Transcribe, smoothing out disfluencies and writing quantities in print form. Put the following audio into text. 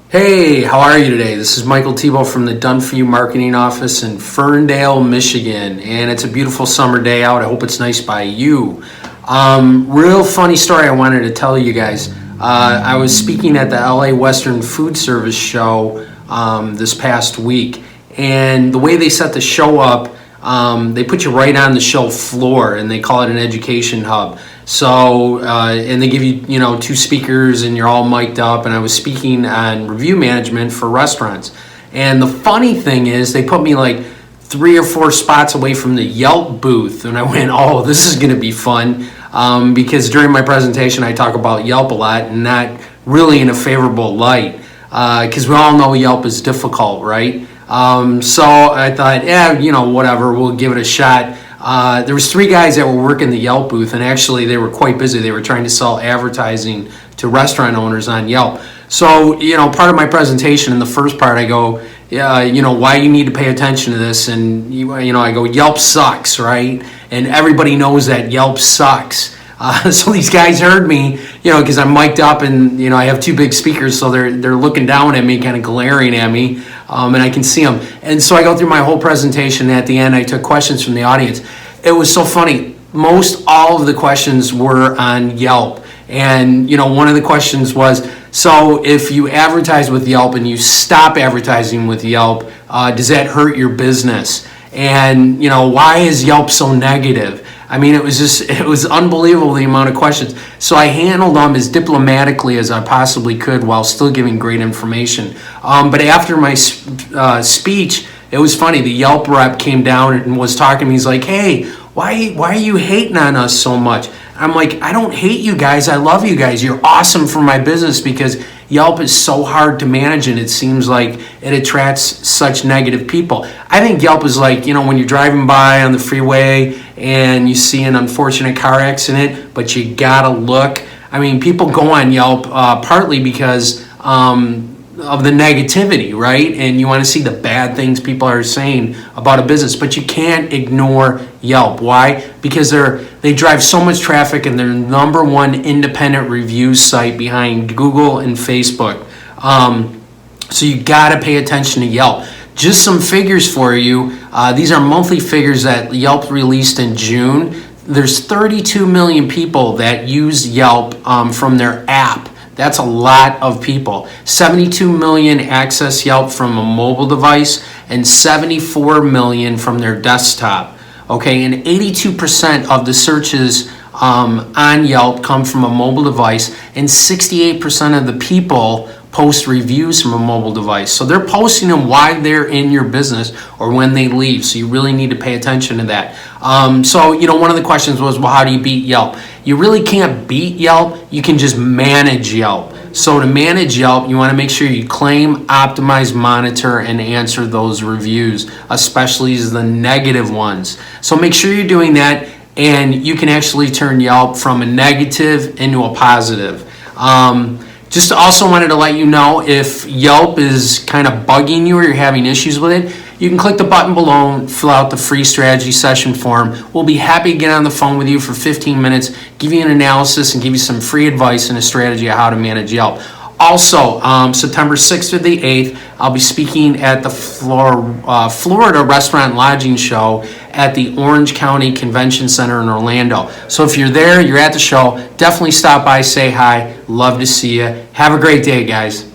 Hey, how are you today? This is Michael Tebow from the Done For You Marketing Office in Ferndale, Michigan, and it's a beautiful summer day out. I hope it's nice by you. Real funny story I wanted to tell you guys. I was speaking at the LA Western Food Service show this past week, and the way they set the show up, they put you right on the show floor, and they call it an education hub. So, and they give you, two speakers, and you're all mic'd up. And I was speaking on review management for restaurants. And the funny thing is, they put me like 3 or 4 spots away from the Yelp booth, and I went, "Oh, this is going to be fun," because during my presentation, I talk about Yelp a lot, and not really in a favorable light, because we all know Yelp is difficult, right? So I thought, whatever, we'll give it a shot. There was 3 guys that were working the Yelp booth, and actually they were quite busy. They were trying to sell advertising to restaurant owners on Yelp. So, part of my presentation in the first part, I go, why you need to pay attention to this. And, I go, Yelp sucks, right? And everybody knows that Yelp sucks. So these guys heard me, because I'm mic'd up and, I have 2 big speakers, so they're looking down at me, kind of glaring at me, and I can see them. And so I go through my whole presentation, and at the end I took questions from the audience. It was so funny. Most all of the questions were on Yelp. And, one of the questions was, so if you advertise with Yelp and you stop advertising with Yelp, does that hurt your business? And, why is Yelp so negative? I mean, it was unbelievable the amount of questions. So I handled them as diplomatically as I possibly could while still giving great information. But after my speech, it was funny. The Yelp rep came down and was talking to me. He's like, "Hey, why are you hating on us so much?" I'm like, "I don't hate you guys. I love you guys. You're awesome for my business because Yelp is so hard to manage, and it seems like it attracts such negative people." I think Yelp is like, when you're driving by on the freeway and you see an unfortunate car accident, but you gotta look. I mean, people go on Yelp partly because of the negativity, right? And you want to see the bad things people are saying about a business, but you can't ignore Yelp. Why? Because they drive so much traffic, and they're number 1 independent review site behind Google and Facebook. So you got to pay attention to Yelp. Just some figures for you. These are monthly figures that Yelp released in June. There's 32 million people that use Yelp from their app. That's a lot of people. 72 million access Yelp from a mobile device, and 74 million from their desktop. Okay, and 82% of the searches on Yelp come from a mobile device, and 68% of the people post reviews from a mobile device. So they're posting them while they're in your business or when they leave. So you really need to pay attention to that. So, one of the questions was, well, how do you beat Yelp? You really can't beat Yelp. You can just manage Yelp. So to manage Yelp, you want to make sure you claim, optimize, monitor, and answer those reviews, especially the negative ones. So make sure you're doing that, and you can actually turn Yelp from a negative into a positive. Just also wanted to let you know, if Yelp is kind of bugging you or you're having issues with it, you can click the button below and fill out the free strategy session form. We'll be happy to get on the phone with you for 15 minutes, give you an analysis, and give you some free advice and a strategy on how to manage Yelp. Also, September 6th to the 8th, I'll be speaking at the Florida Restaurant Lodging Show at the Orange County Convention Center in Orlando. So if you're there, you're at the show, definitely stop by, say hi. Love to see you. Have a great day, guys.